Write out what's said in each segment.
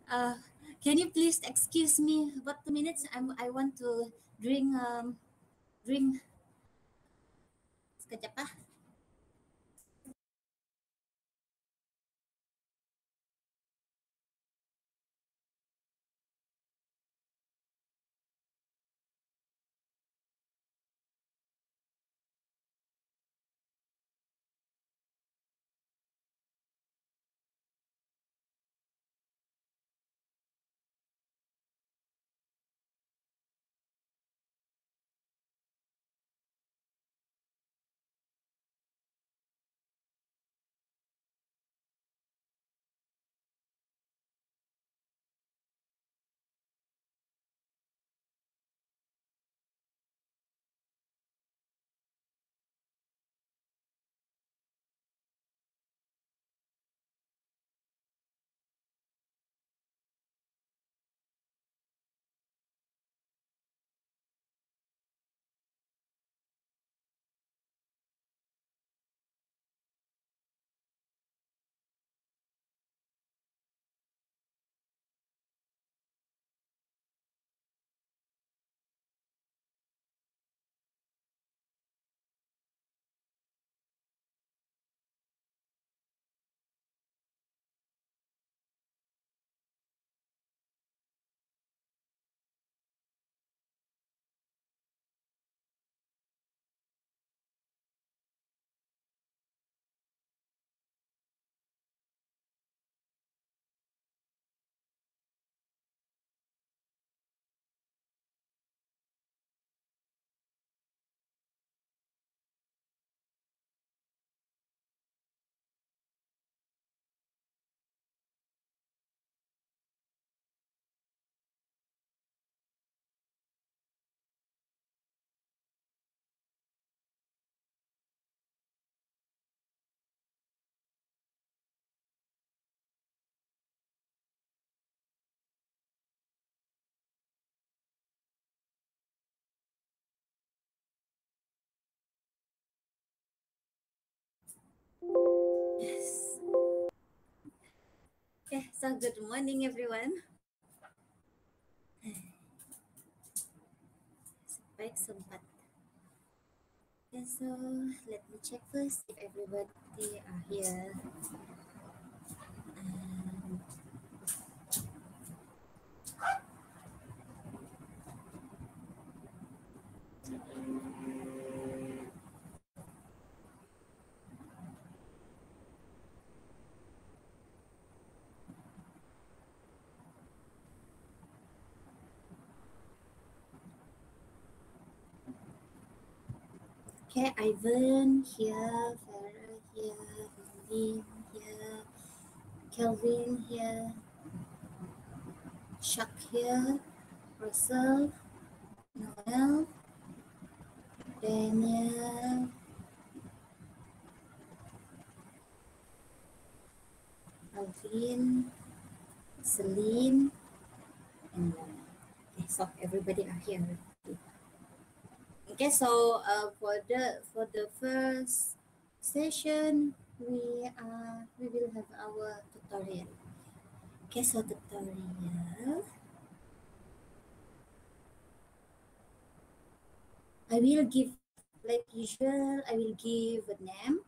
Uh, can you please excuse me about 2 minutes? I want to drink drink sekejap ah. Yes. Okay, so good morning everyone. Baik sempat. Okay, so let me check first if everybody are here. Um, okay, Ivan here, Farah here, Lim here, Kelvin here, Chuck here, Russell, Noel, Daniel, Alvin, Celine, and okay, so everybody are here already. Okay, so for the first session, we will have our tutorial. Okay, so tutorial. I will give like usual. I will give a name,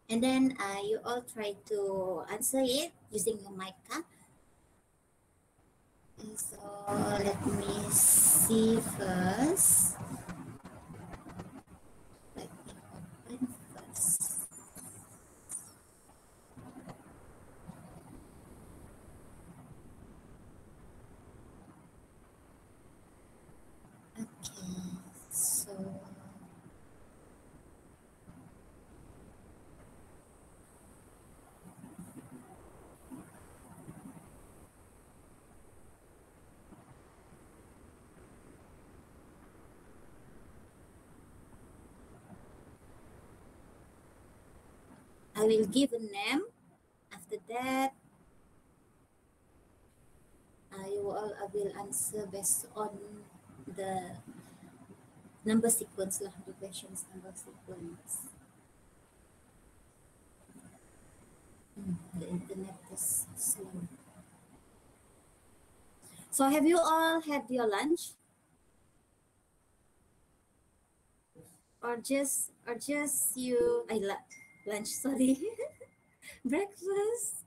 and then you all try to answer it using your mic. Huh? And so let me see first. Let me open first. Okay, so I will give a name. After that, you all will answer based on the number sequence lah, the questions number sequence. The internet is slow. So have you all had your lunch? Or just you lunch, sorry. Breakfast.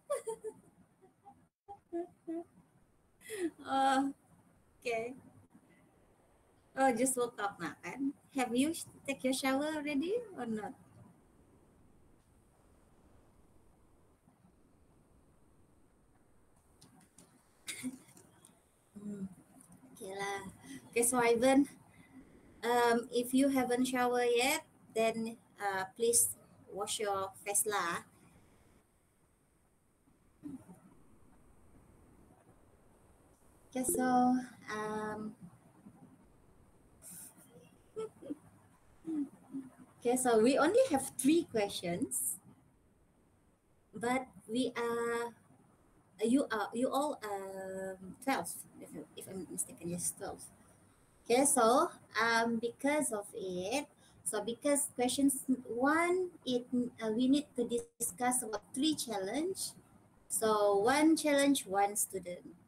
Oh, okay. Oh, just woke up makan. Have you take your shower already or not? Hmm. Okay lah. Okay, so Ivan, if you haven't showered yet, then please wash your face lah. Okay, so we only have 3 questions, but we are you all 12, if I'm not mistaken, yes, 12. Okay, so because of it, so because questions one, we need to discuss about 3 challenge. So one challenge, one student.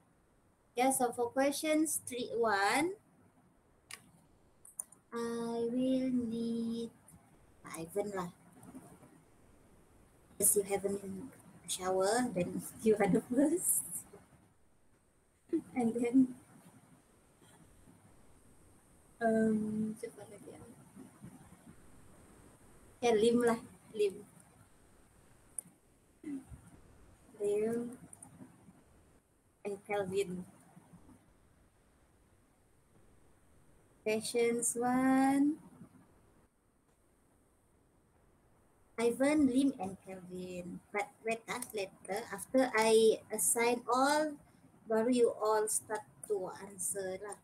Okay, so for questions 1, I will need Ivan lah. Because you haven't shower, then you are the first. And then siapa lagi ya? Ya, Lim lah, Lim. Lim and Calvin. Questions 1, Ivan, Lim, and Calvin. But wait, later, after I assign all, baru you all start to answer lah.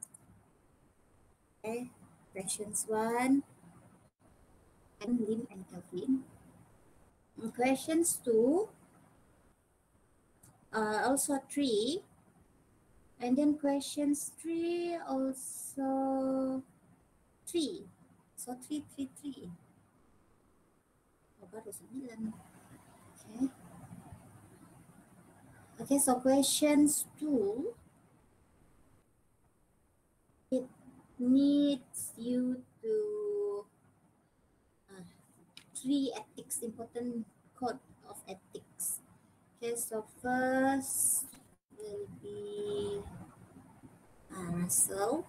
Okay, questions 1, and Lim and Calvin. Questions 2, also 3. And then questions 3, also 3. So 3, 3, 3. Oh, baru 9. Okay. Okay, so questions 2, it needs you to 3 ethics, important code of ethics. Okay, so first will be Russell.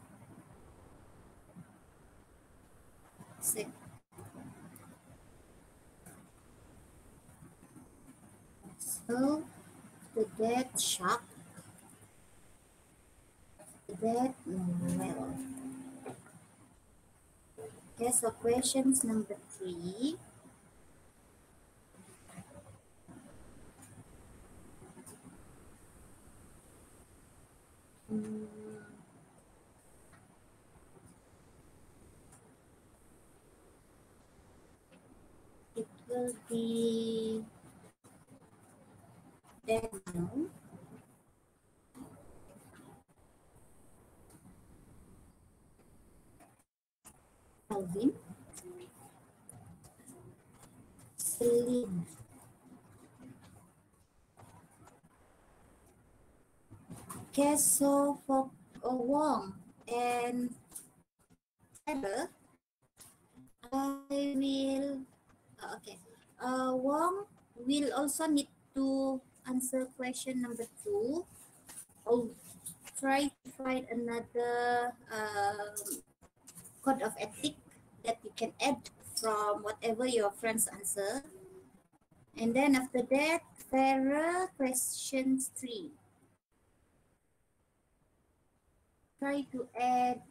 Second, Russell. After that, Shark. After that, Noel. Okay, so questions number 3. It will be Daniel, Alvin, Celine. Okay, so for Wong and Tyler, I will, okay. Wong will also need to answer question number 2. I'll try to find another code of ethic that you can add from whatever your friends answer. And then after that, Farah, questions 3. Try to add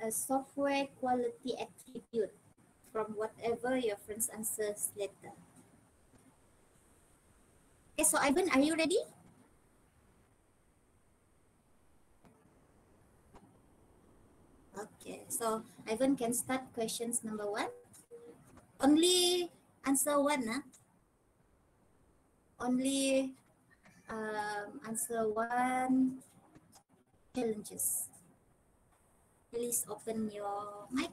a software quality attribute from whatever your friends answers later. Okay, so Ivan, are you ready? Okay, so Ivan can start questions number 1. Only answer 1, huh? Only answer 1 challenges. Please open your mic.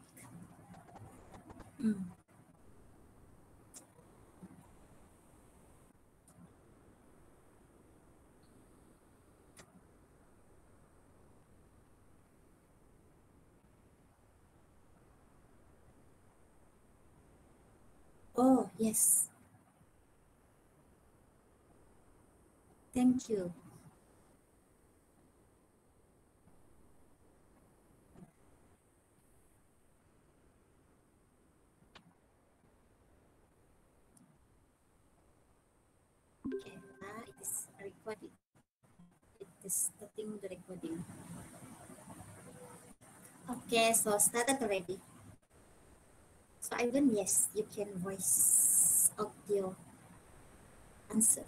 Yes. Thank you. Okay, it is recording. It is starting the recording. Okay, so started already. So Ivan, yes, you can voice out your answer.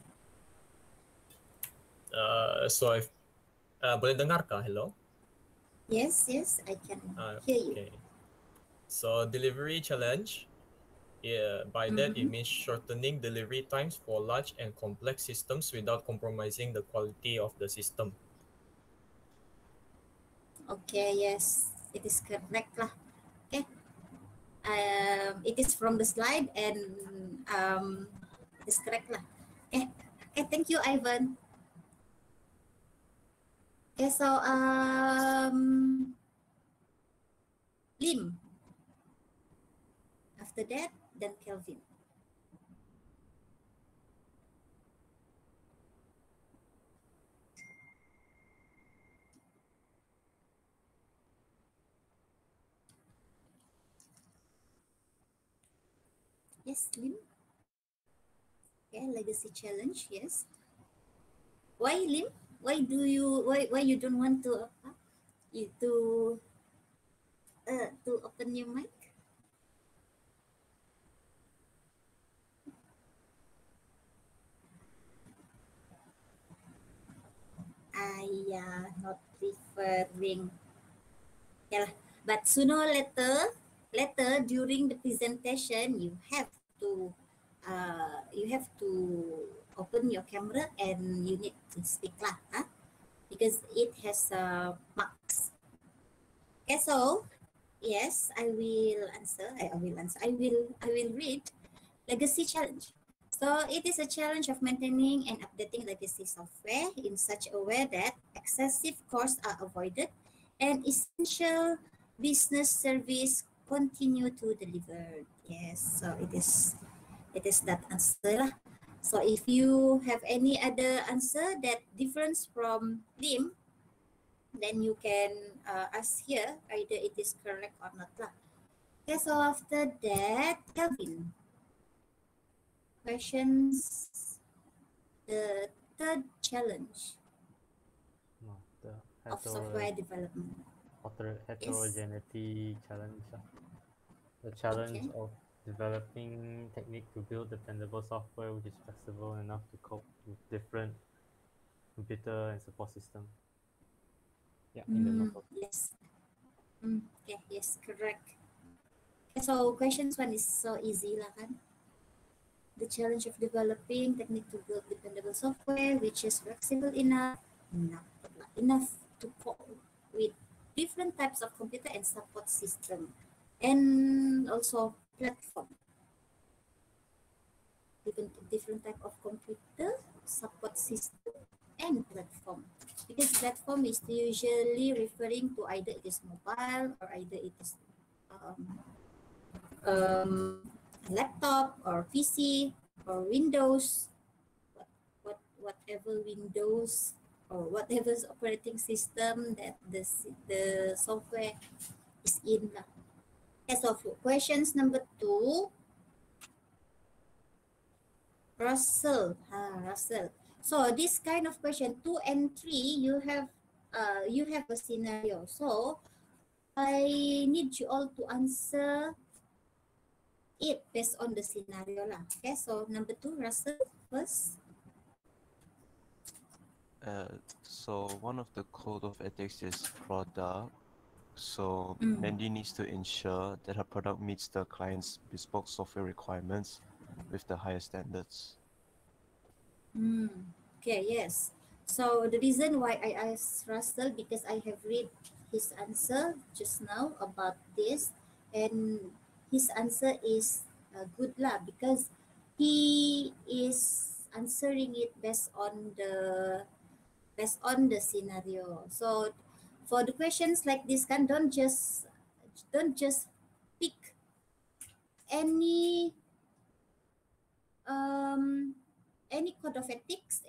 Boleh dengar kah? Hello? Yes, yes, I can hear you. Okay. So delivery challenge. Yeah, by that it Mm-hmm. means shortening delivery times for large and complex systems without compromising the quality of the system. Okay, yes, it is correct lah. Okay, it is from the slide and it is correct lah. Okay, okay, thank you, Ivan. Okay, so Lim. After that, then Kelvin. Yes, Lim. Okay, legacy challenge. Yes. Why, Lim? Why you don't want to you to open your mic? Not preferring. Yeah, but sooner or later during the presentation, you have to open your camera and you need to speak lah, because it has marks. Okay, so yes, I will answer. I will answer. I will read legacy challenge. So it is a challenge of maintaining and updating legacy software in such a way that excessive costs are avoided and essential business service continue to deliver. Yes, so it is that answer lah. So if you have any other answer that difference from Lim, then you can ask here either it is correct or not lah. Okay, so after that, Kelvin, questions, the third challenge No, the of software development. Yes. heterogeneity challenge. The challenge Okay. of developing technique to build dependable software which is flexible enough to cope with different computer and support system. Yeah, in the notebook. Yes. Okay. Yes. Correct. Okay, so questions one is so easy lah kan. The challenge of developing technique to build dependable software which is flexible enough to cope with different types of computer and support system, and also platform. Different type of computer, support system, and platform. Because platform is usually referring to either it is mobile or either it is laptop or PC or Windows, whatever Windows or whatever operating system that the software is in. As of questions number 2, Russell. Russell. So this kind of question 2 and 3, you have a scenario. So I need you all to answer it based on the scenario lah. Okay, so number 2, Russell first. So one of the code of ethics is product. So Mandy needs to ensure that her product meets the client's bespoke software requirements with the highest standards. Okay, yes. So the reason why I asked Russell, because I have read his answer just now about this, and his answer is good lah, because he is answering it based on the scenario. So for the questions like this, don't just pick any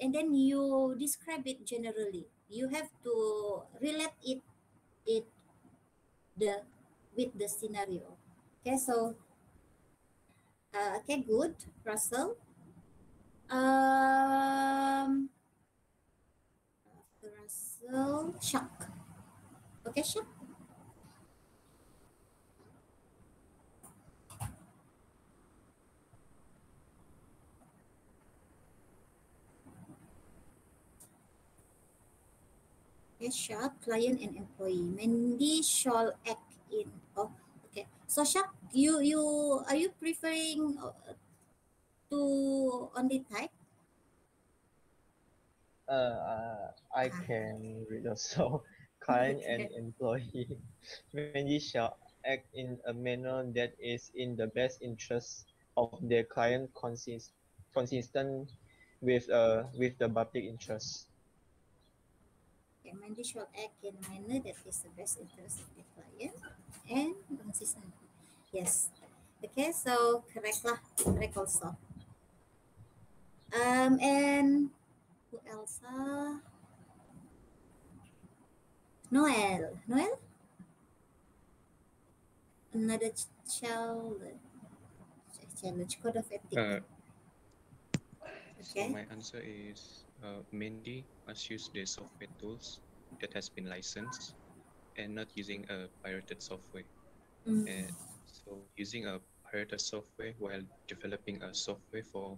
and then you describe it generally. You have to relate it the with the scenario. Okay, so okay, good, Russell. After Russell, Shock. Okay, Shock. Okay, Shock, client and employee. Mandy shall act in. Oh, okay. So Shock, you are you preferring to only type? I can read also. Client and Okay. employee. Many shall act in a manner that is in the best interest of their client, consistent with the public interest. Okay, Mandy shall act in a manner that is the best interest of the client and consistent. Yes. Okay, so correct lah. Correct also. And who else? Noel. Noel? Another challenge. Code of ethics. So Okay. my answer is Mandy must use the software tools that has been licensed and not using a pirated software. And so using a pirated software while developing a software for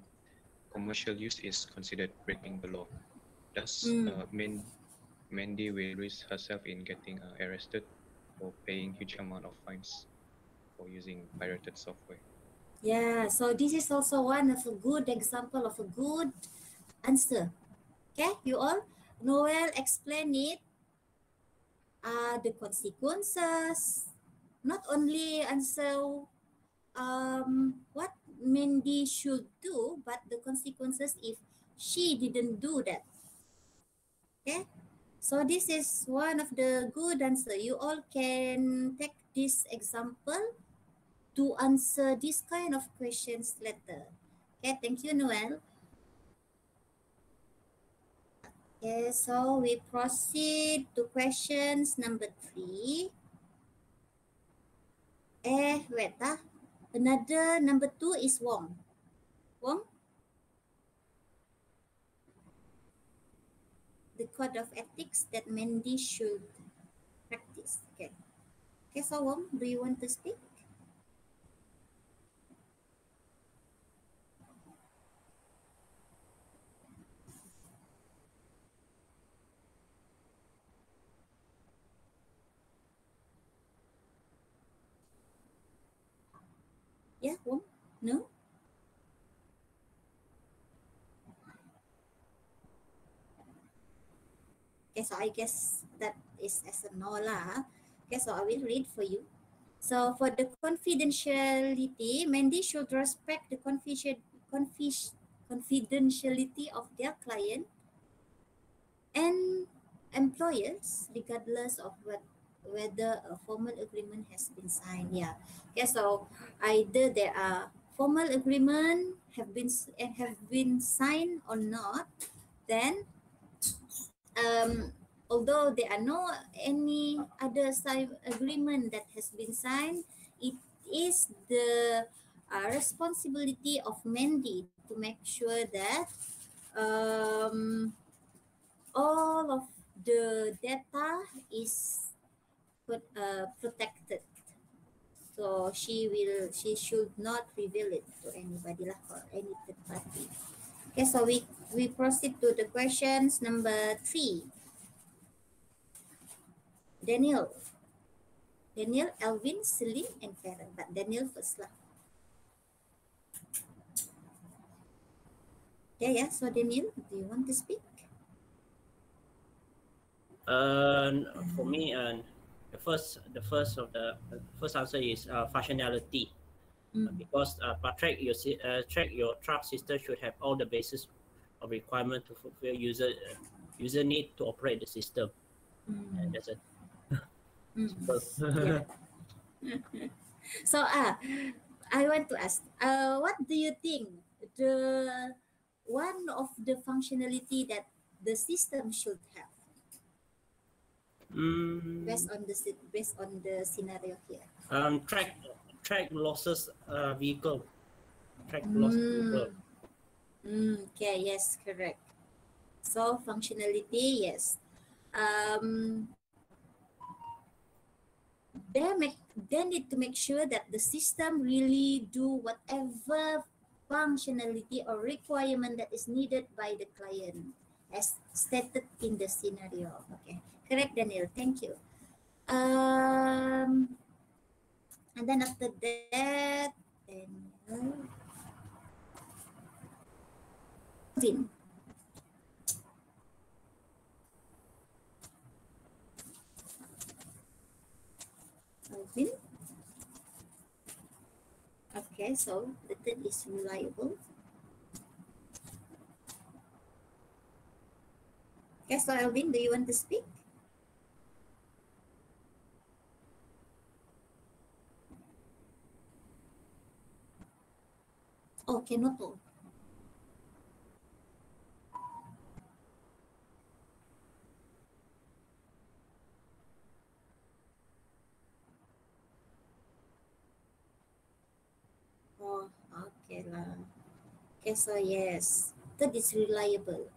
commercial use is considered breaking the law. Thus, Mandy will risk herself in getting arrested or paying huge amount of fines for using pirated software. Yeah, so this is also one of a good example of a good answer. Okay, you all? Noel explain it. The consequences. Not only answer what Mandy should do, but the consequences if she didn't do that. Okay, so this is one of the good answer. You all can take this example to answer this kind of questions later. Okay, thank you, Noel. Okay, so we proceed to questions number 3. Wait, another number 2 is Wong. Wong? The code of ethics that Mandy should practice. Okay. Okay, so Wong, do you want to speak? Yeah, Wong? No? Okay, so I guess that is as a no lah. Okay, so I will read for you. So for the confidentiality, Mandy should respect the confidentiality of their client and employers, regardless of whether a formal agreement has been signed. Yeah. Okay, so either there are formal agreement have been signed or not, then although there are no any other side agreement that has been signed, it is the responsibility of Mandy to make sure that all of the data is protected. So she should not reveal it to anybody lah or any third party. Okay, so we proceed to the questions number 3. Daniel, Alvin, Celine, and Farron. But Daniel first lah. Yeah. So Daniel, do you want to speak? For me, the first answer is functionality. Because track your truck system should have all the basis of requirement to fulfill user need to operate the system. And that's it. So I want to ask, what do you think one of the functionality that the system should have based on the scenario here? Track losses vehicle. Track losses vehicle. Okay, yes, correct. So functionality, yes. They need to make sure that the system really do whatever functionality or requirement that is needed by the client as stated in the scenario. Okay, correct, Daniel. Thank you. And then after that, Daniel. Vin. Alvin. Okay, so the third is reliable. Okay, so Alvin, do you want to speak? Oh, cannot talk. Oh, okay lah. Okay, so yes, that is reliable.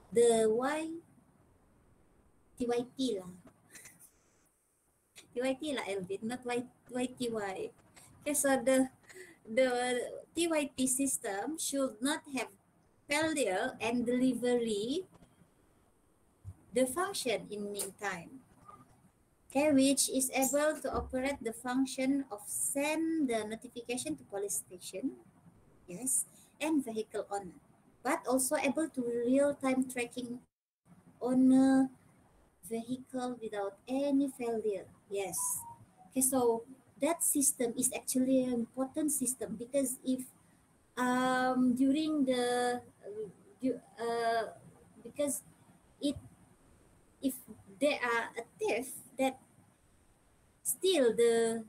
The TYT lah. TYT lah, Elvin, not YTY. Okay, so the TYT system should not have failure and delivery the function in meantime. Okay, which is able to operate the function of send the notification to police station, yes, and vehicle owner, but also able to real-time tracking on a vehicle without any failure. Yes. Okay, so that system is actually an important system because if during the because if there are a thief that steal the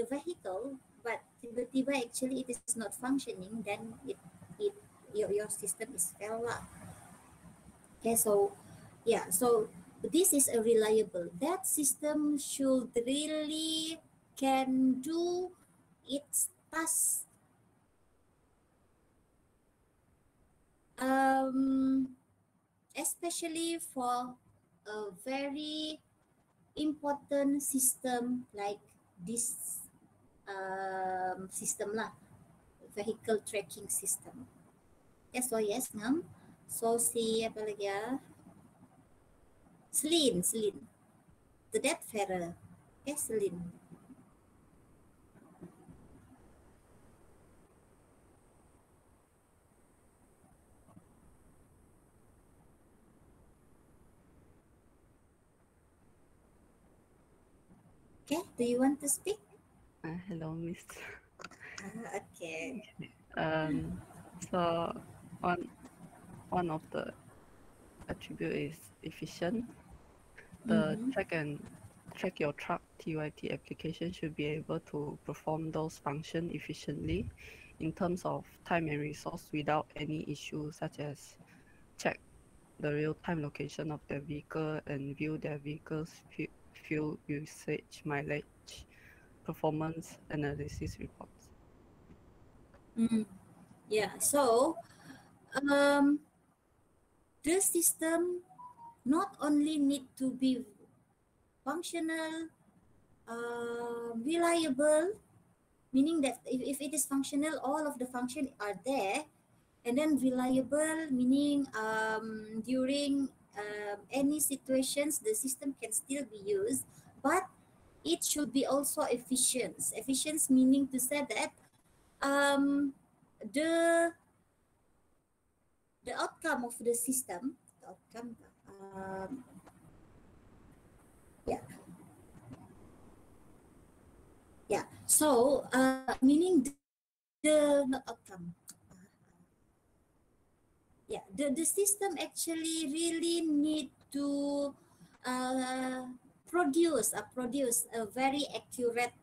vehicle, but tiba-tiba actually it is not functioning, then your system is fail lah. Okay, so yeah, so this is a reliable. That system should really can do its task especially for a very important system like this system lah, vehicle tracking system. Yes, so yes, Ngam. So si apa lagi ya? Selin. The debt fairer. Yes, Selin. Okay, do you want to speak? Hello, Miss. Okay. So one of the attribute is efficient. The track your truck TYT application should be able to perform those functions efficiently in terms of time and resource without any issues such as check the real-time location of their vehicle and view their vehicle's fuel usage, mileage, performance analysis reports. Yeah, so the system not only need to be functional, reliable, meaning that if it is functional, all of the functions are there, and then reliable, meaning during any situations the system can still be used, but it should be also efficient. Efficient meaning to say that the outcome of the system, so meaning the not outcome. The system actually really need to produce a very accurate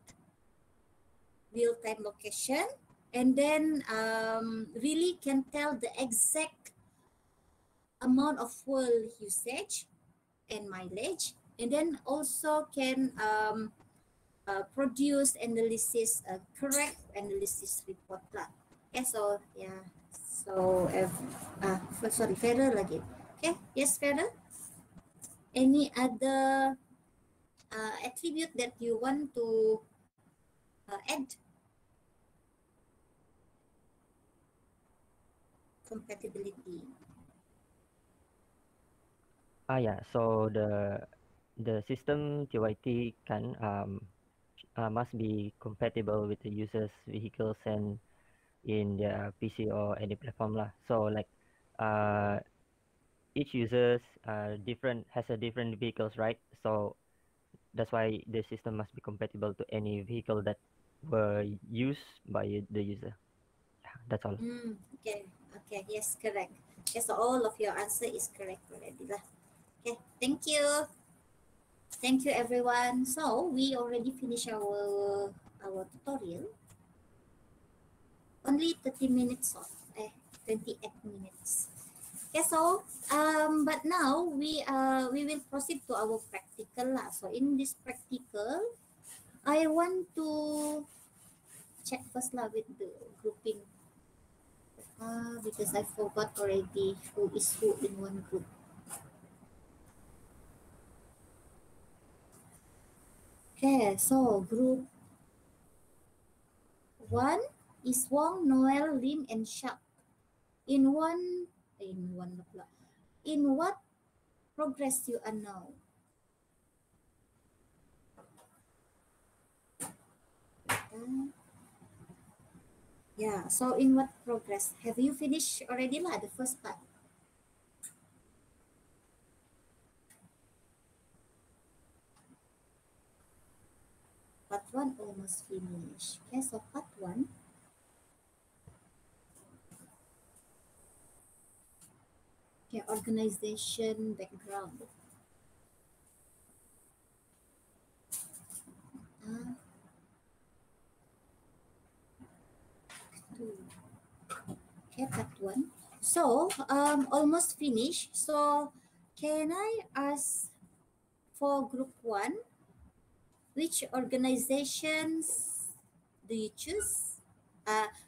real-time location and then really can tell the exact amount of fuel usage and mileage, and then also can produce analysis, correct analysis report lah. Okay, so yeah, so sorry, Farah lagi. Okay, yes, Farah. Any other attribute that you want to add? Compatibility. Yeah, so the system TYT can must be compatible with the user's vehicles and in their PC or any platform lah. So like each user's has a different vehicles, right? So that's why the system must be compatible to any vehicle that were used by the user. Yeah, that's all. Okay, okay, yes, correct. Yes, so all of your answer is correct already lah. Okay, thank you. Thank you, everyone. So we already finished our tutorial. Only 30 minutes off. 28 minutes. Okay, so but now we will proceed to our practical lah. So in this practical, I want to check first lah with the grouping. Because I forgot already who is who in one group. Okay, so group 1 is Wong, Noel, Lim, and Shak. In what progress you are now? Yeah, so in what progress? Have you finished already lah, the first part? Part 1 almost finished. Okay, so part 1. Okay, organization background. Okay, part 1. So, almost finished. So, can I ask for group 1, which organizations do you choose?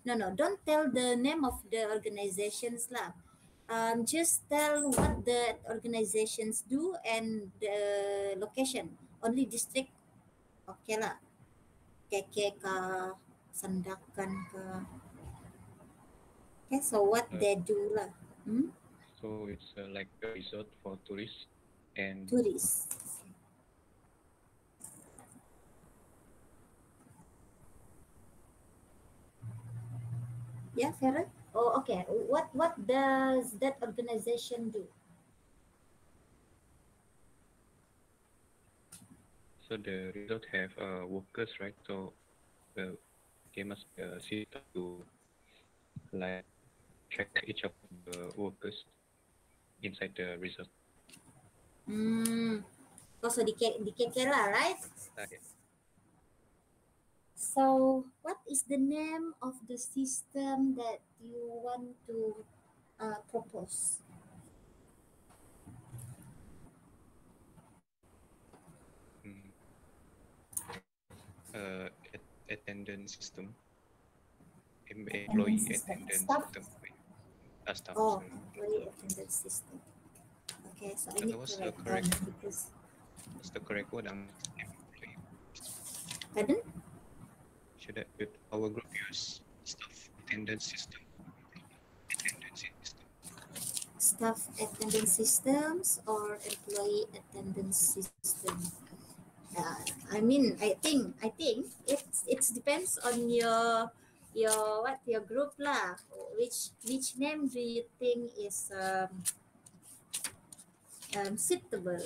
No, don't tell the name of the organizations lah. Just tell what the organizations do and the location. Only district, okay lah. KK ka, Sandakan ka. Okay, so what they do lah. So it's like a resort for tourists and Tourists. Yeah, Farah? Oh, okay. What does that organization do? so the resort have workers, right? So they must be a system to like track each of the workers inside the resort. Also di KK lah, right? Okay. So what is the name of the system that you want to propose? Attendance system. Employee attendance Staff? system. Staff. Oh, Sorry. employee attendance system. Okay, so I need What's to the write correct? down because. What's the correct word? Employee. Pardon? Should our group use staff attendance system? Attendance system. Staff attendance systems or employee attendance system? I mean, I think it depends on your group lah. Which name do you think is suitable?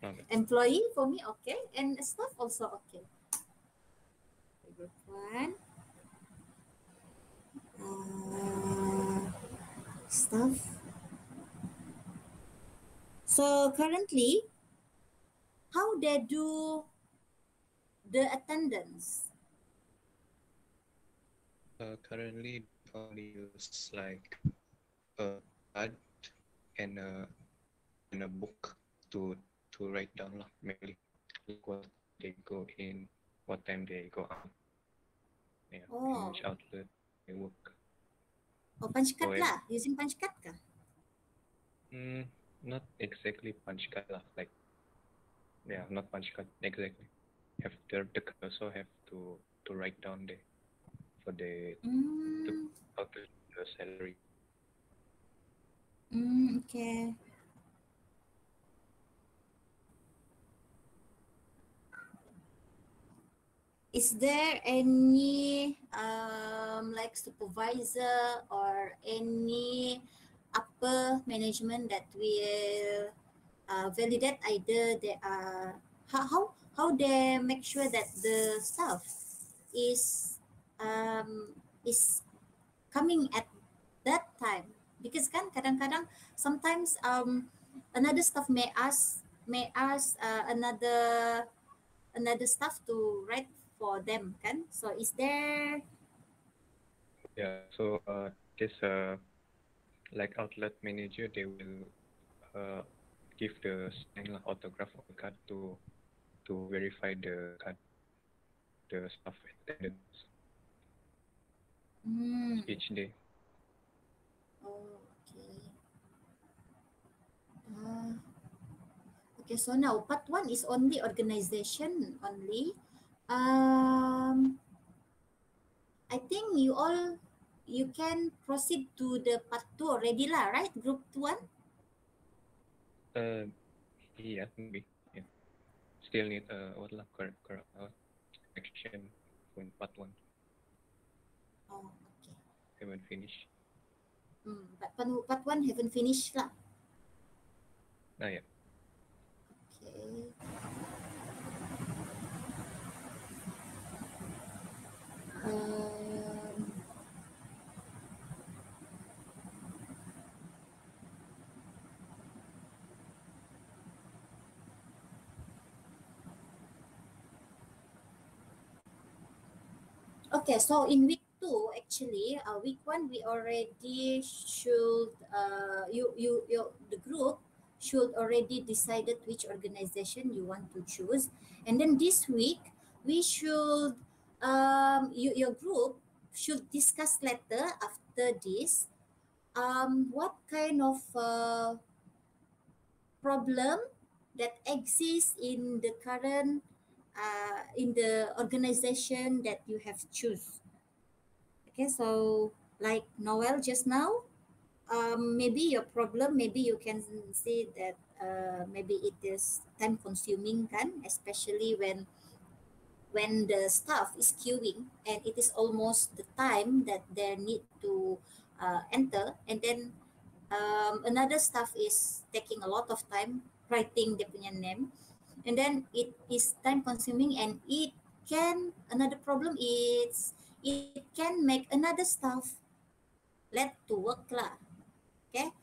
Okay. Employee for me okay, and staff also okay. Group 1. Staff. So currently, how they do the attendance? Currently, only use like a pad and a book to write down lah, mainly like what they go in, what time they go out, yeah, and which outlet they work. Oh, punch So card lah. Using punch card kah? Not exactly punch card lah, like yeah, not punch card exactly. Have the also have to write down there for the to calculate the salary. Okay. Is there any like supervisor or any upper management that will validate either they are how they make sure that the staff is coming at that time? Because kan kadang-kadang sometimes another staff may ask another staff to write for them kan, so is there Yeah, so this like outlet manager, they will give the sign autograph on the card to verify the card, the staff attendance each day. Oh, okay. Okay, so now part one is only organization only. I think you can proceed to the part two already lah, right? Group one. Yeah, maybe. Yeah. Still need what lah correct action from part one. Oh, okay. Haven't finished. But part one haven't finished lah. Yeah. Okay. Okay, so in week two, actually, week one we already should the group should already decided which organization you want to choose, and then this week we should your group should discuss later after this what kind of problem that exists in the current in the organization that you have choose. Okay, so like Noel just now, maybe your problem, maybe you can say that maybe it is time consuming kan, especially when the staff is queuing and it is almost the time that they need to enter, and then another staff is taking a lot of time writing dia punya name, and then it is time consuming, and it can another problem is it can make another staff late to work lah. Okay,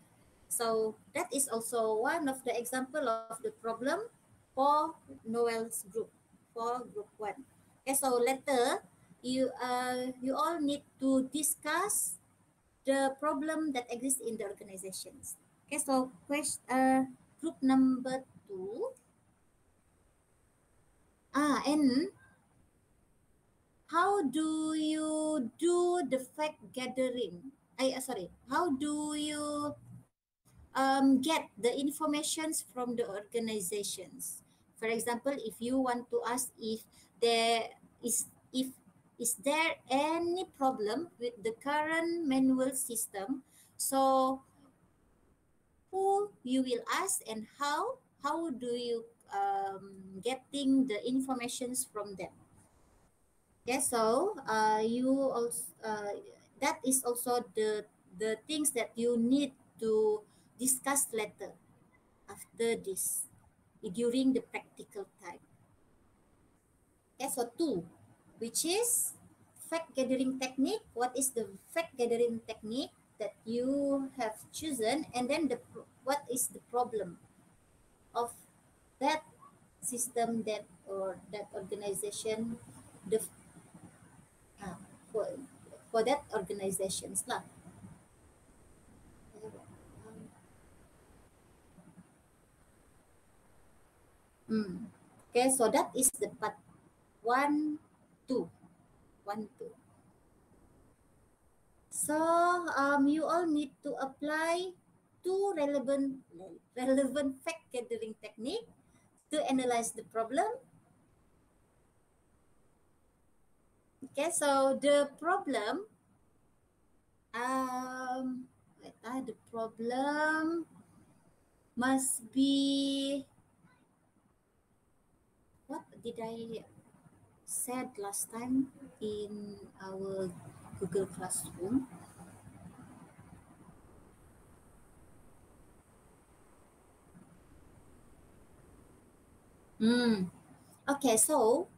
so that is also one of the example of the problem for Noel's group, for group one. Okay, so later you all need to discuss the problem that exists in the organizations. Okay, so group number 2. And how do you do the fact gathering? How do you get the informations from the organizations? For example, if you want to ask if there is there any problem with the current manual system, so who you will ask and how do you getting the informations from them? Okay, so you also that is also the things that you need to discuss later after this during the practical time. Okay, so 2, which is fact gathering technique. What is the fact gathering technique that you have chosen, and then what is the problem of that system that or that organization for for that organizations lah. Okay, so that is the part 1, 2. 1, 2. So you all need to apply 2 relevant fact gathering technique to analyze the problem. Okay, so the problem, the problem must be, what did I said last time in our Google Classroom? Okay, so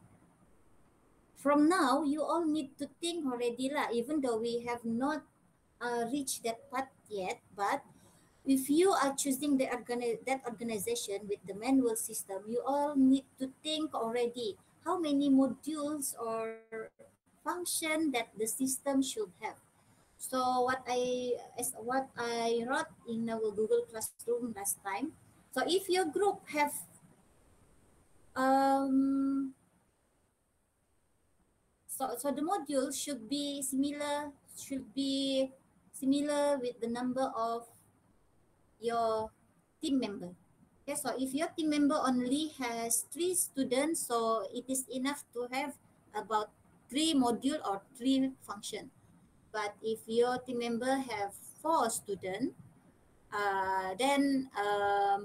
from now you all need to think already lah, even though we have not reached that part yet, but if you are choosing that organization with the manual system, you all need to think already how many modules or function that the system should have. So what I wrote in our Google Classroom last time. So if your group have so the module should be similar with the number of your team member. Okay, so if your team member only has 3 students, so it is enough to have about 3 module or 3 function. But if your team member have 4 students, then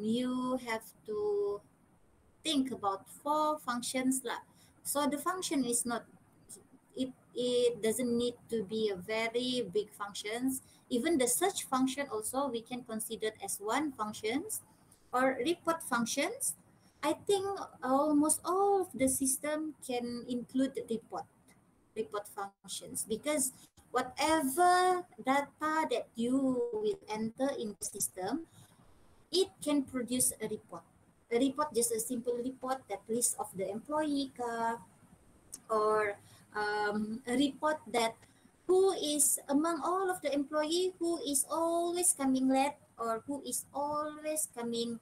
you have to think about 4 functions lah. So the function is not, it doesn't need to be a very big functions. Even the search function also we can consider as one functions, or report functions. I think almost all of the system can include report functions, because whatever data that you will enter in the system, it can produce a report. A report, just a simple report that list of the employee or a report that who is among all of the employee who is always coming late or who is always coming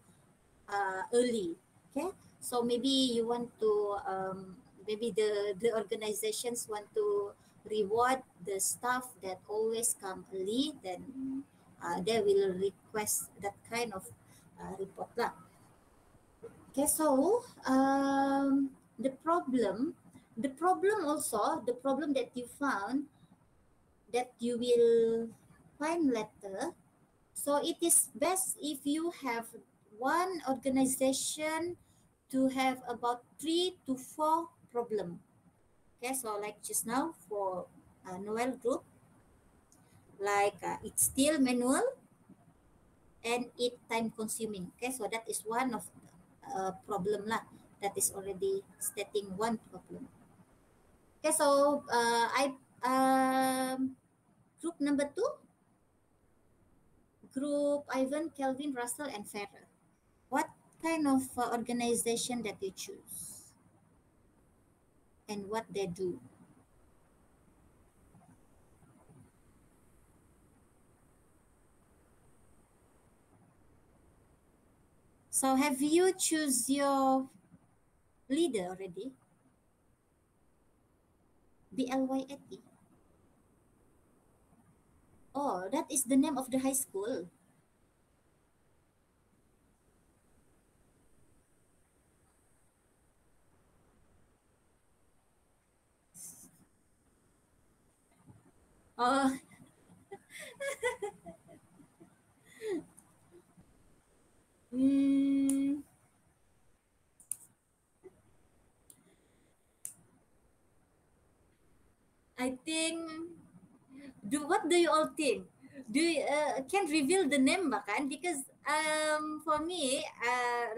early. Okay, so maybe you want to maybe the organizations want to reward the staff that always come early, then they will request that kind of report lah. Okay, so the problem also, the problem that you found, that you will find later. So it is best if you have one organization to have about 3 to 4 problem. Okay, so like just now for Noel group, like it's still manual and it time consuming. Okay, so that is one of problem lah. That is already stating one problem. Okay, so group number 2, group Ivan, Kelvin, Russell, and Farah. What kind of organization that you choose and what they do? So have you choose your leader already? BLYAT. Oh, that is the name of the high school. Oh. I think, what do you all think? Do you, can reveal the name bahkan, because for me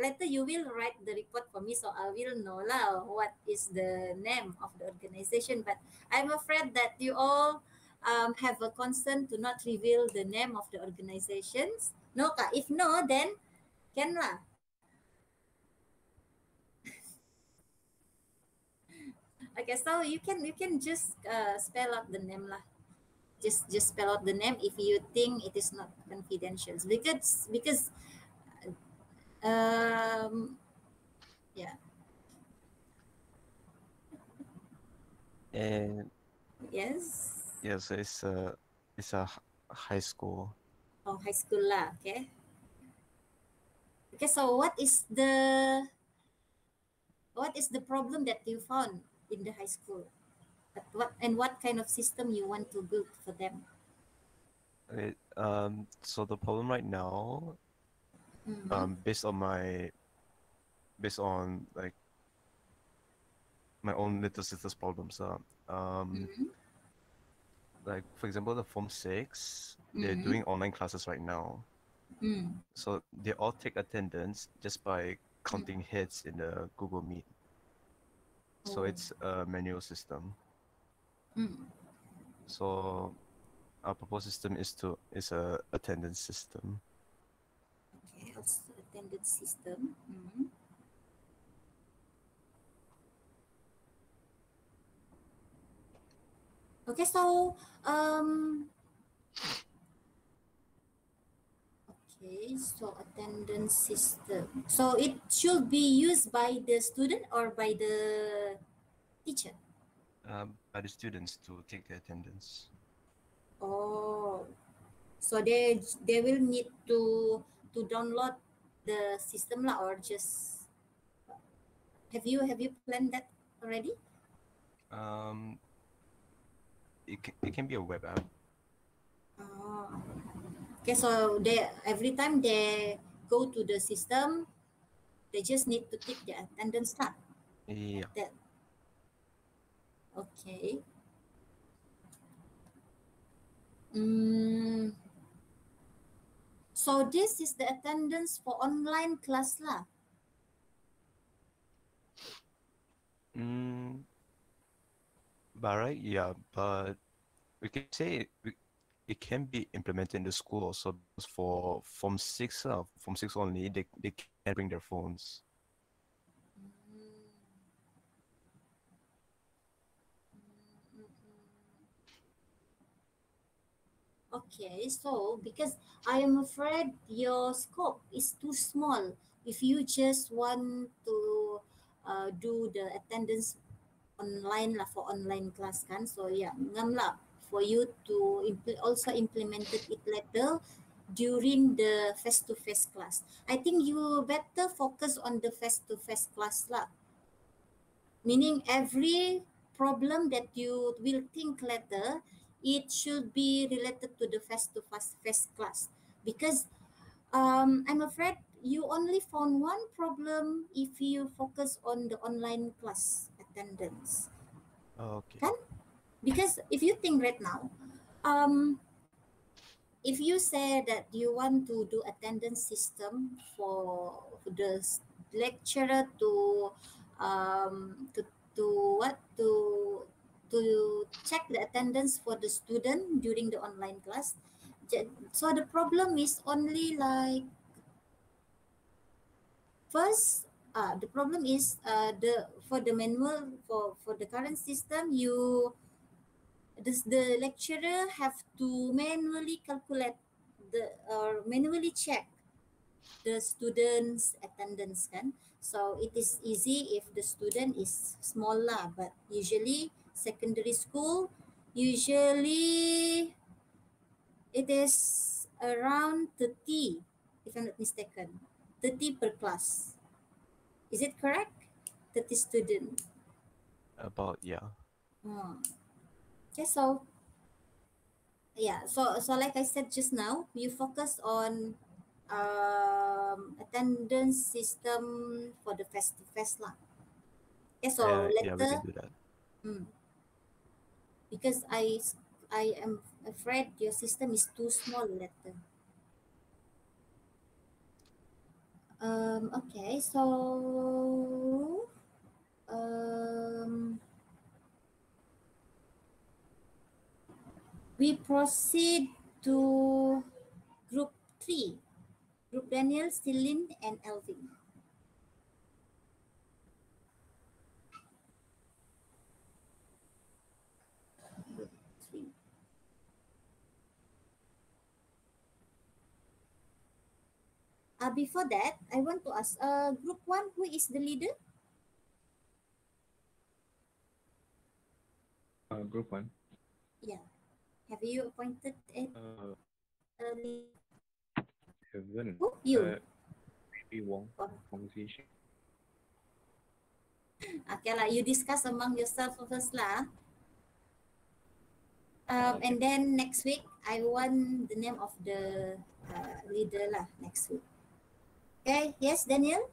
later you will write the report for me, so I will know lah what is the name of the organization, but I'm afraid that you all have a concern to not reveal the name of the organizations. No ka? If no, then can lah. Okay, so you can just spell out the name lah. just spell out the name if you think it is not confidential, because um yeah. And Yes. yeah, so it's a high school. Oh, high school lah. Okay. Okay, so what is the problem that you found in the high school? What kind of system you want to build for them? So the problem right now, Mm-hmm. based on like my own little sister's problems, Mm-hmm. like for example, the Form 6, they're Mm-hmm. doing online classes right now. Mm. So they all take attendance just by counting heads in the Google Meet. So Oh. it's a manual system. Mm. So our proposed system is a attendance system. Okay, also attendance system. Mm-hmm. Okay, so okay, so attendance system. So it should be used by the student or by the teacher? By the students to take the attendance. Oh, so they will need to download the system lah, or just have you planned that already? Um, it can be a web app. Oh. Okay, so they every time they go to the system, they just need to tick the attendance lah. Yeah. Like that. Okay. Mm, so this is the attendance for online class lah. By right, yeah, but we can say it can be implemented in the school also, because for Form 6 only, they can bring their phones. Okay, so because I am afraid your scope is too small. If you just want to do the attendance online lah for online class kan, so yeah, ngam lah for you to also implemented it later during the face-to-face class. I think you better focus on the face-to-face class lah. Meaning every problem that you will think later, it should be related to the face class, because I'm afraid you only found one problem if you focus on the online class attendance. Okay. Kan? Because if you think right now, if you say that you want to do attendance system for the lecturer to to what to check the attendance for the student during the online class, so the problem is only like first the problem is the for the manual for the current system, the lecturer have to manually calculate the or manually check the students attendance kan. So it is easy if the student is small lah, but usually secondary school, usually it is around 30, if I'm not mistaken, 30 per class. Is it correct? 30 student. About, yeah. Okay, so yeah, so like I said just now, you focus on attendance system for the face-to-face lah. Okay, so Yeah, we later, can do that. because I am afraid your system is too small later. Okay, so we proceed to group 3. Group Daniel, Celine, and Elvin. Group 3. before that, I want to ask, group 1, who is the leader? Group 1. Yeah. Have you appointed a leader? Haven't. Who? You. Maybe Wong. Oh. Wong Zixi. Okay lah, you discuss among yourself first lah. And then next week, I want the name of the leader lah next week. Okay, yes, Daniel?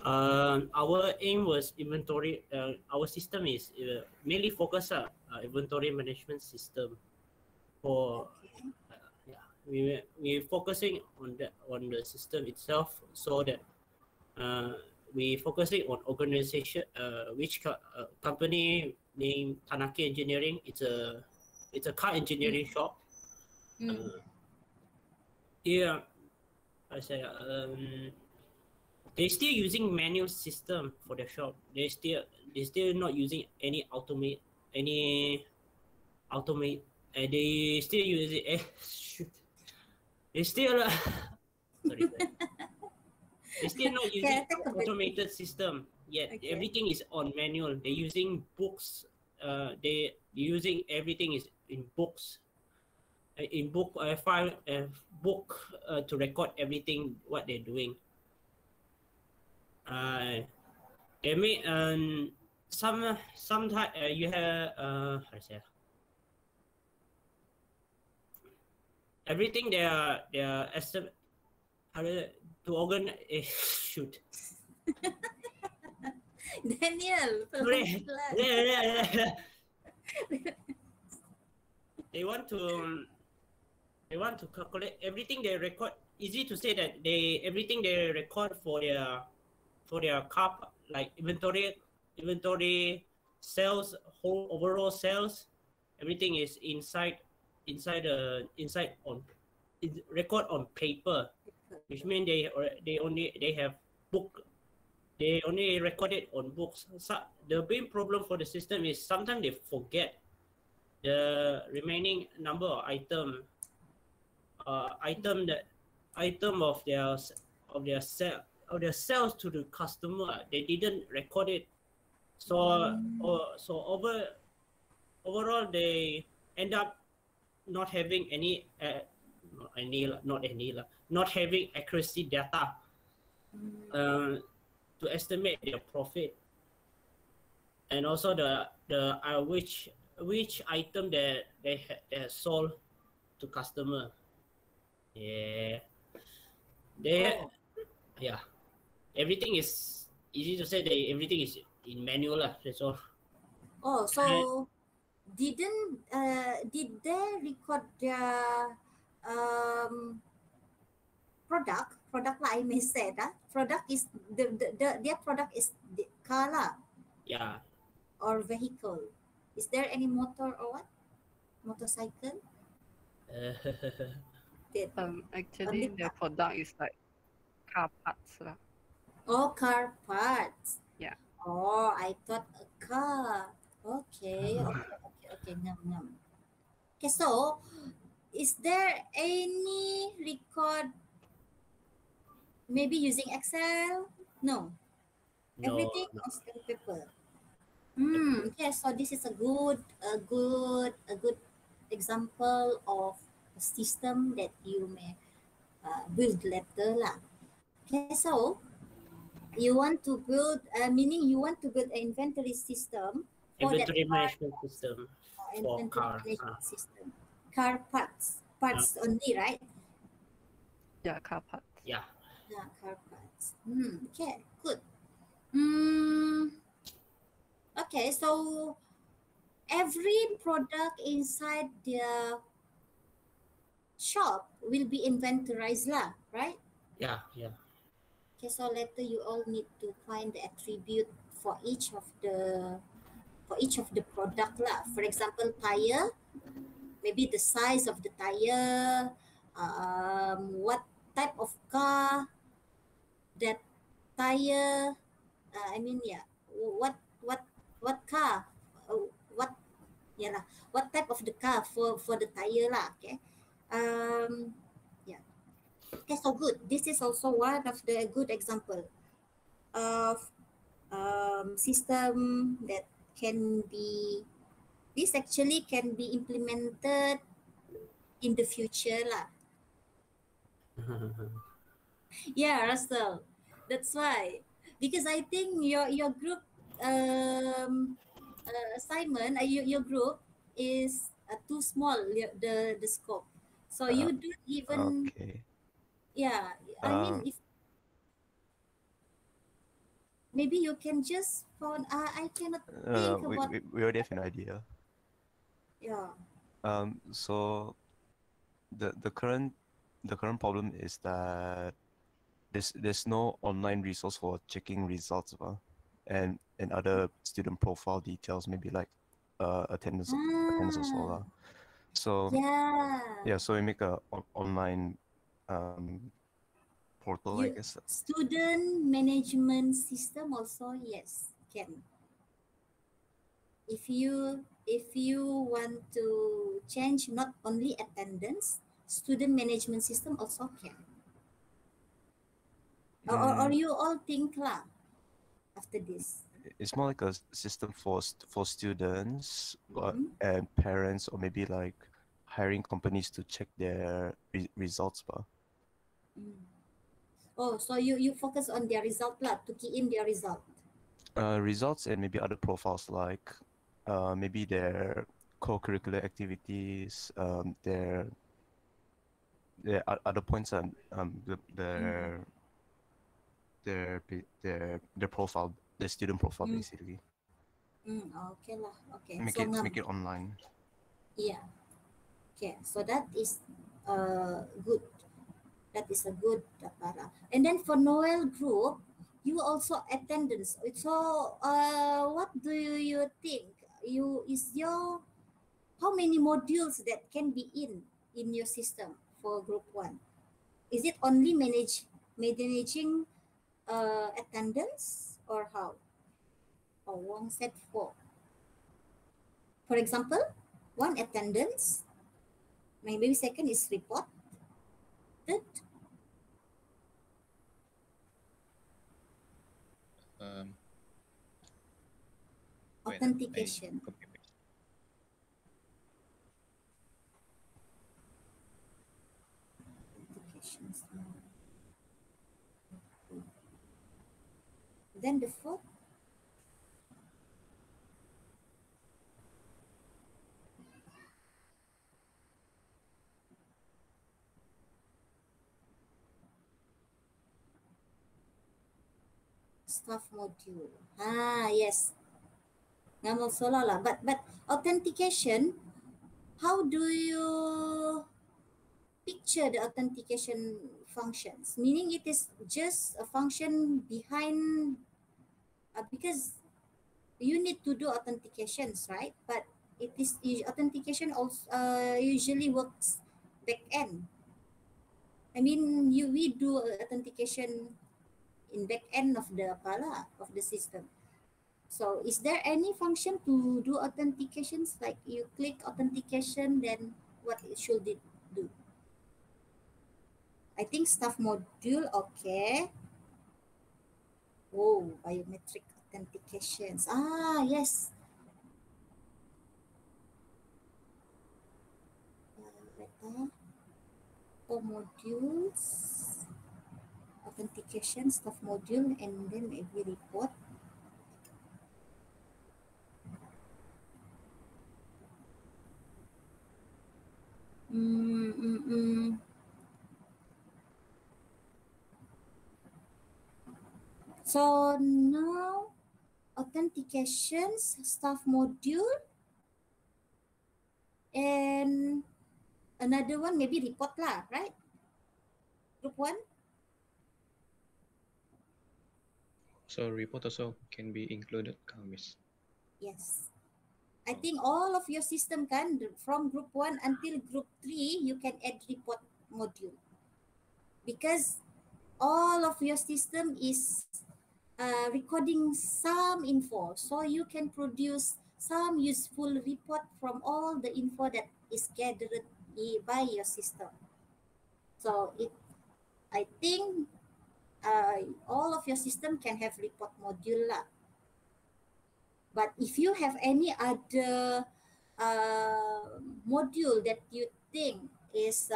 Our aim was inventory. Our system is mainly focused on inventory management system. For we're focusing on the system itself, so that we focusing on organization. Which company named Tanaki Engineering? It's a car engineering shop. Yeah, I say they're still using manual system for the shop. They're still not using any automate. They still use it. Shoot. They still sorry. They still not using automated system yet. Okay. Everything is on manual. They're using books. They using everything is in books. In book file book to record everything what they're doing. They may sometimes you have how to say everything they are estimate how to organize. Shoot. Daniel. They want to calculate everything they record. Easy to say that everything they record for their car, like inventory sales, whole overall sales, everything is inside on record on paper, which means they only record it on books. So the main problem for the system is sometimes they forget the remaining number of item of their sales to the customer. They didn't record it, so overall they end up not having not having accuracy data to estimate their profit, and also the which item that they sold to customer. Yeah, everything is easy to say that everything is in manual lah. That's all. Oh, so did they record their product lah, I may say that product is their product is the car lah. Yeah. Or vehicle. Is there any motor or what? Motorcycle? Actually, their product is like car parts lah. Oh, car parts. Yeah. Oh, I thought a car. Okay. Ngam. Okay, so is there any record maybe using Excel? No. Everything on still paper. Okay, so this is a good example of a system that you may build later lah. Okay, so you want to build, meaning you want to build an inventory system for inventory management system for car. System. Car parts only, right? Yeah, car parts. Yeah. Yeah, car parts. Okay, good. Okay, so every product inside the shop will be inventorized lah, right? Yeah. Okay, so later you all need to find the attribute for each of the product lah. For example, tire, maybe the size of the tire, what type of car that tire, what car, what type of the car for the tire lah. Okay, Okay, so good. This is also one of the good example of system that can be, this actually can be implemented in the future lah. Yeah, Russell. That's why. Because I think your group assignment, your group is too small, the scope. So you don't even, Okay. yeah, I Uh, mean, if maybe you can just found, I cannot think we, about, we already have an idea. yeah. So the current problem is that there's no online resource for checking results, and other student profile details, maybe like attendance or so. Ah, So yeah. so we make a online portal, I You guess. student management system also, yes, can. If you want to change not only attendance, student management system also can. Or you all think lah after this. It's more like a system for students Mhm. and parents, or maybe like hiring companies to check their results, Mm. Oh, so you focus on their result lah, to key in their result. results and maybe other profiles, like maybe their co-curricular activities, their other points, and their profile, their student profile, basically. Okay lah. Okay. Make So it online. yeah. Okay. So that is good. That is a good para. And then for Noel group, you also attendance. So what do you think? How many modules that can be in your system for group 1? Is it only managing attendance, or how? Or Wong said 4. For example, 1 attendance, maybe second is report, third authentication. Authentications. Then the fourth, staff module. Yes. Normal solo lah. But authentication, how do you picture the authentication functions? Meaning it is just a function behind, because you need to do authentications, right? But authentication also usually works back end. I mean, we do authentication in back end of the system. So is there any function to do authentications, like you click authentication, then what should it do? I think staff module, okay. Oh, biometric authentications. Yes. For modules, authentication, staff module, and then maybe report. So now authentications, staff module, and another one maybe report lah, right? Group 1. So report also can be included, Miss. Yes. I think all of your system can, from group 1 until group 3, you can add report module. Because all of your system is recording some info. So you can produce some useful report from all the info that is gathered by your system. So I think all of your system can have report module lah. But if you have any other module that you think is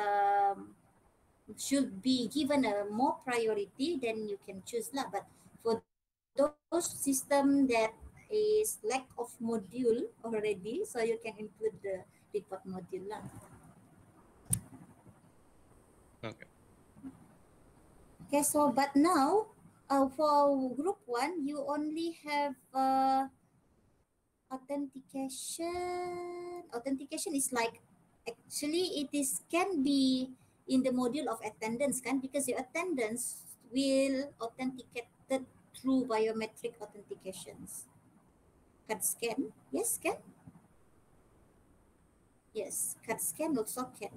should be given a more priority, then you can choose lah. But for those system that is lack of module already, so you can include the report module lah. Okay. Okay, so but now for group 1, you only have authentication. Authentication is like, actually it is can be in the module of attendance kan, because your attendance will authenticated through biometric authentications. Card scan, yes can? Yes, card scan also can.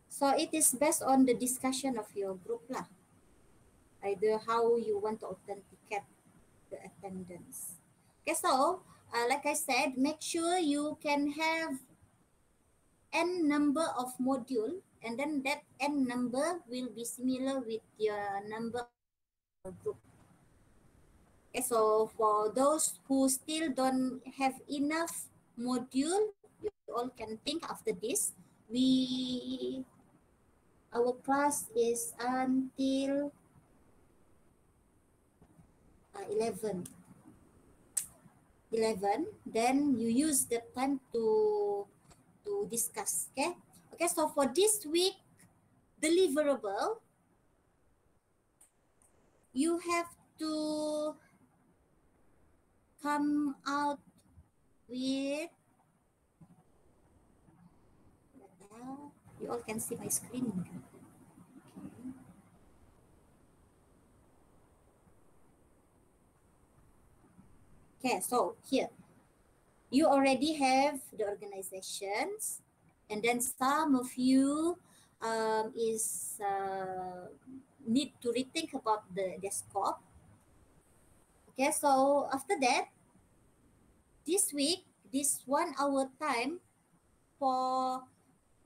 So it is based on the discussion of your group lah. Either how you want to authenticate the attendance. Okay, so like I said, make sure you can have n number of module, and then that n number will be similar with your number of group. Okay, so for those who still don't have enough module, you all can think after this. Our class is until 11. Then you use the time to discuss. Okay, so for this week deliverable, you have to come out with, you all can see my screen. Okay, so here you already have the organizations, and then some of you need to rethink about the scope. Okay, so after that, this week, this 1 hour time for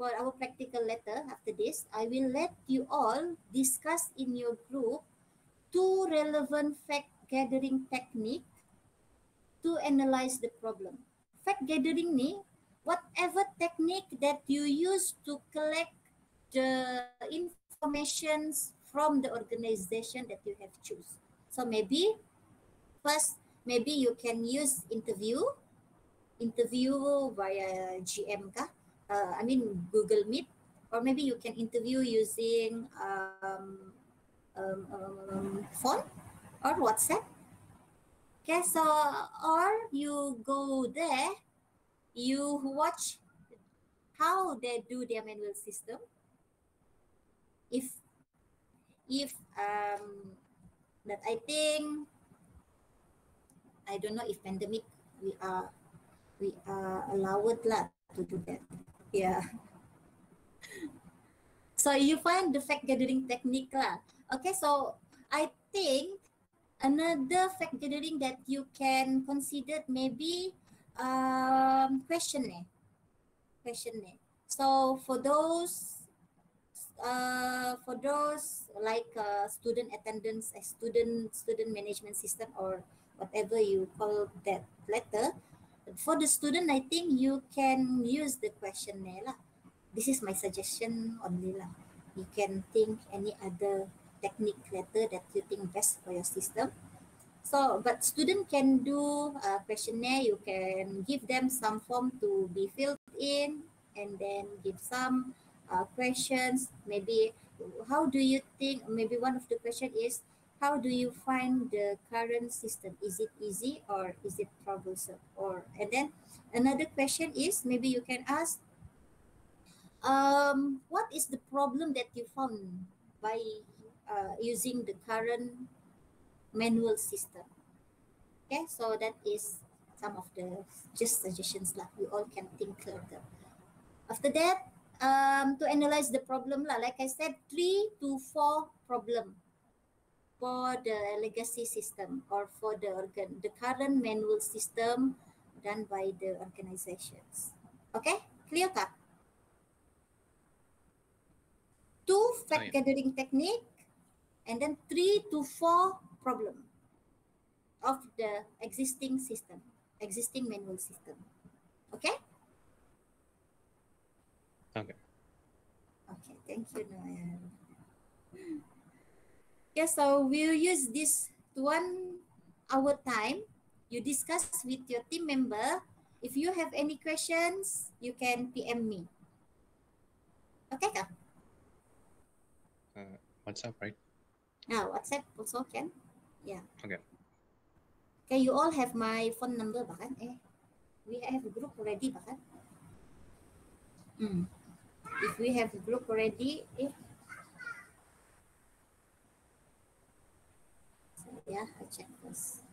our practical letter, after this, I will let you all discuss in your group 2 relevant fact gathering technique to analyze the problem. Fact gathering ni, whatever technique that you use to collect the informations from the organization that you have choose. So maybe first, maybe you can use interview via GM kah? Google Meet, or maybe you can interview using phone or WhatsApp. Okay, so or you go there, you watch how they do their manual system. But I think, I don't know if pandemic we are allowed lah to do that. Yeah. So you find the fact gathering technique lah. Okay, so I think another fact gathering that you can consider maybe questionnaire. So for those like student attendance, student management system, or whatever you call that letter, for the student, I think you can use the questionnaire lah. This is my suggestion only lah. You can think any other technique letter that you think best for your system. So, but student can do a questionnaire. You can give them some form to be filled in, and then give some questions. Maybe, how do you think? Maybe one of the question is, how do you find the current system? Is it easy or is it troublesome? And then another question is, maybe you can ask, what is the problem that you found by using the current manual system? Okay, so that is some of the just suggestions lah. You all can think further. After that, to analyze the problem lah, like I said, 3 to 4 problem for the legacy system, or for the current manual system done by the organizations. Okay, Clear kah? 2 fact yeah. gathering technique, and then 3 to 4 problem of the existing system, existing manual system. Okay? Okay. Okay, thank you, Noel. Yeah, so we'll use this 1 hour time. You discuss with your team member. If you have any questions, you can PM me. Okay, kah? WhatsApp, right? WhatsApp also can. Yeah. Okay. Okay, you all have my phone number bahkan. We have a group already bahkan. If we have a group already, so yeah, I check first.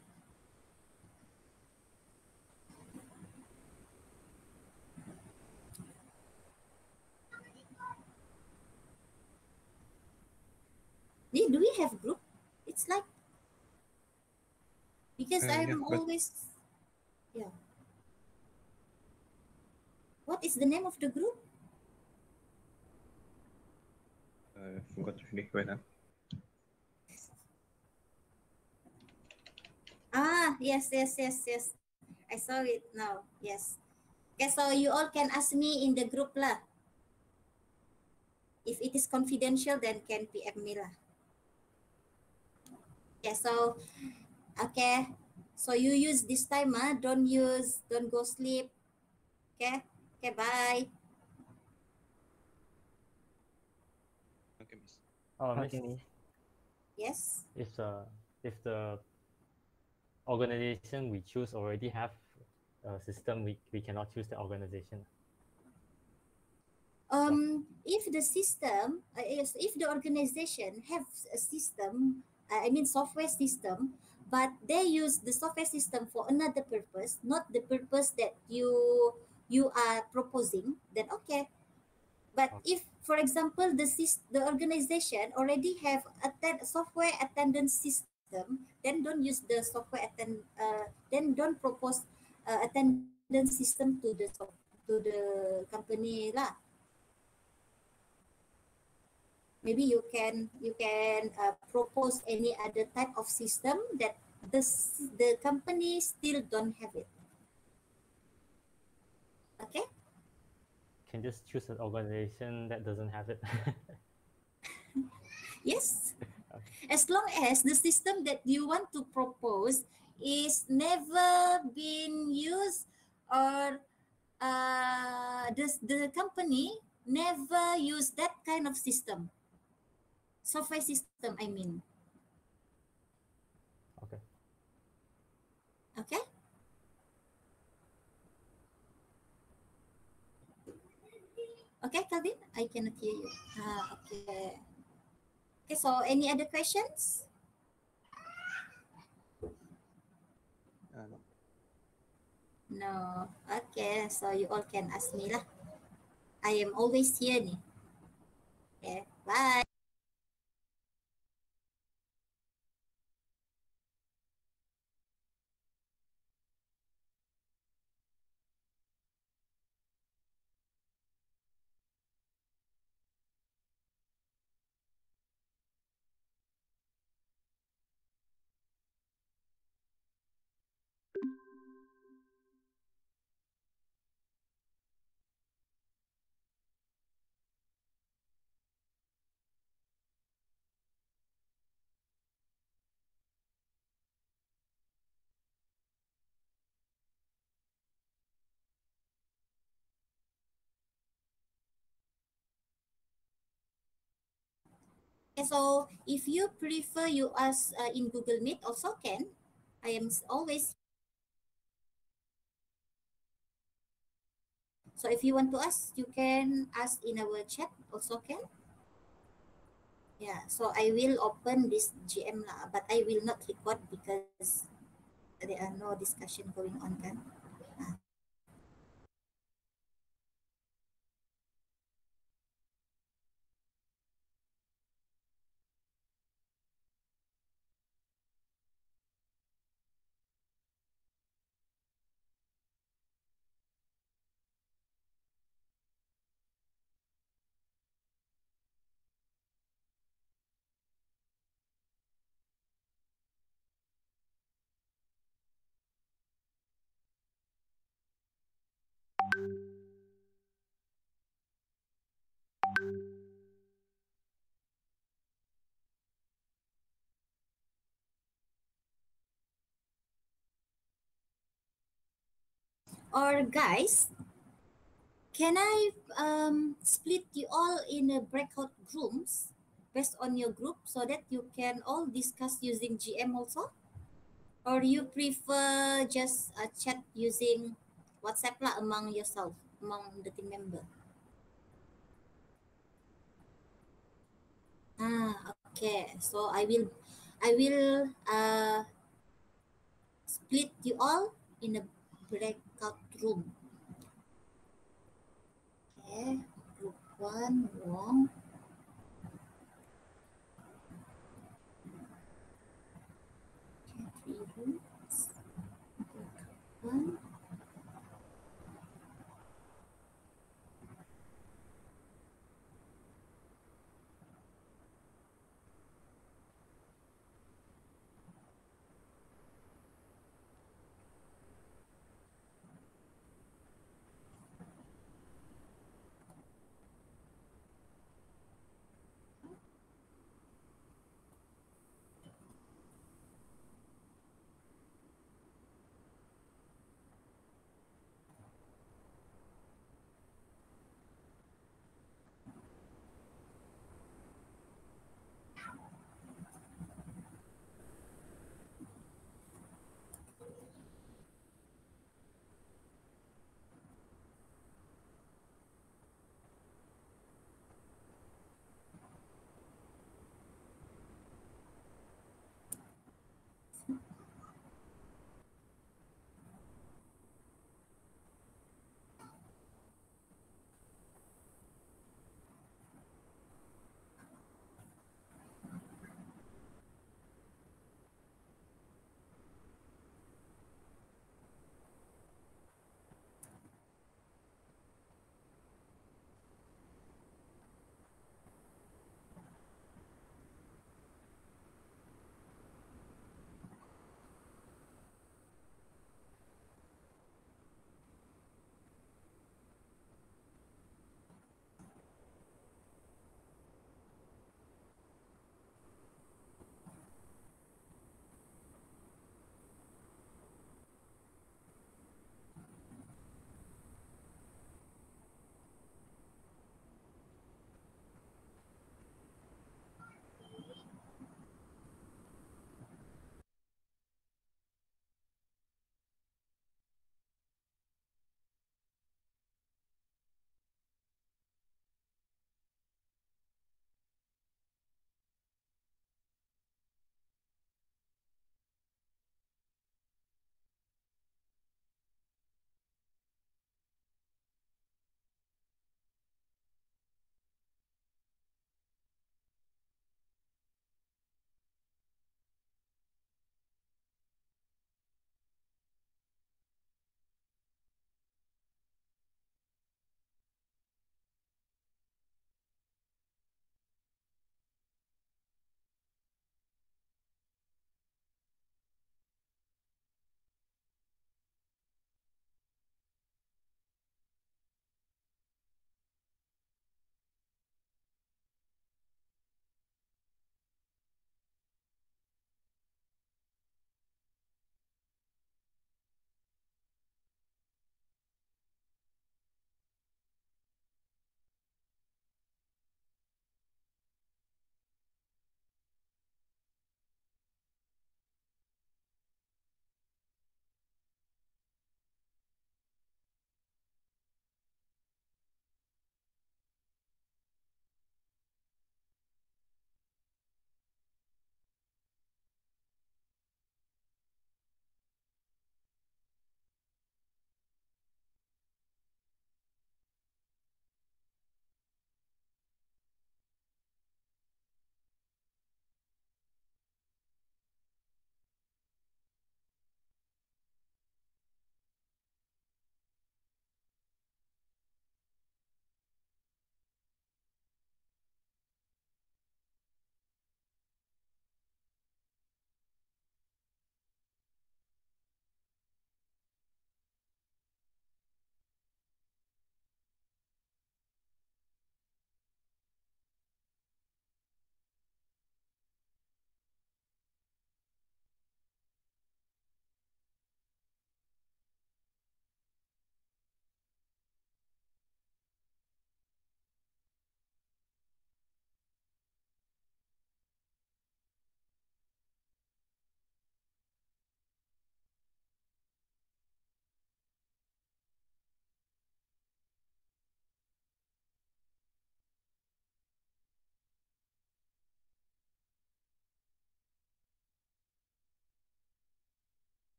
Do we have group? It's like because Yeah, I'm but always, yeah. What is the name of the group? forgot already. Wait, Yes. I saw it now. Yes. Okay, so you all can ask me in the group lah. If it is confidential, then can PM me lah. Yeah, so, okay. So you use this time, don't go sleep. Okay? Okay, bye. okay, miss. Miss, Okay, Miss. Yes? if the organization we choose already have a system, we cannot choose the organization. If the system, if the organization has a system, I mean software system, but they use the software system for another purpose, not the purpose that you are proposing, then okay. But Okay. if, for example, the organization already have software attendance system, then don't use the then don't propose attendance system to the company lah. Maybe you can propose any other type of system that the company still don't have it. Okay? Can just choose an organization that doesn't have it. Yes. Okay. As long as the system that you want to propose is never been used, or the company never use that kind of system, software system, I mean. Okay. Okay? Okay, Calvin, I cannot hear you. Okay. Okay, so any other questions? No. No. Okay, so you all can ask me lah. I am always here ni. Okay, bye. Okay, so if you prefer, you ask in Google Meet also can. I am always. So if you want to ask, you can ask in our chat also can. Yeah, so I will open this GM lah, but I will not record because there are no discussion going on kan. Or guys, can I split you all in a breakout rooms based on your group so that you can all discuss using GM also? Or you prefer just chat using WhatsApp lah among yourself, among the team member? Okay. So I will split you all in a breakout room. Okay. Group 1, Wong. Okay, 3 rooms. Breakout 1.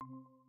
you.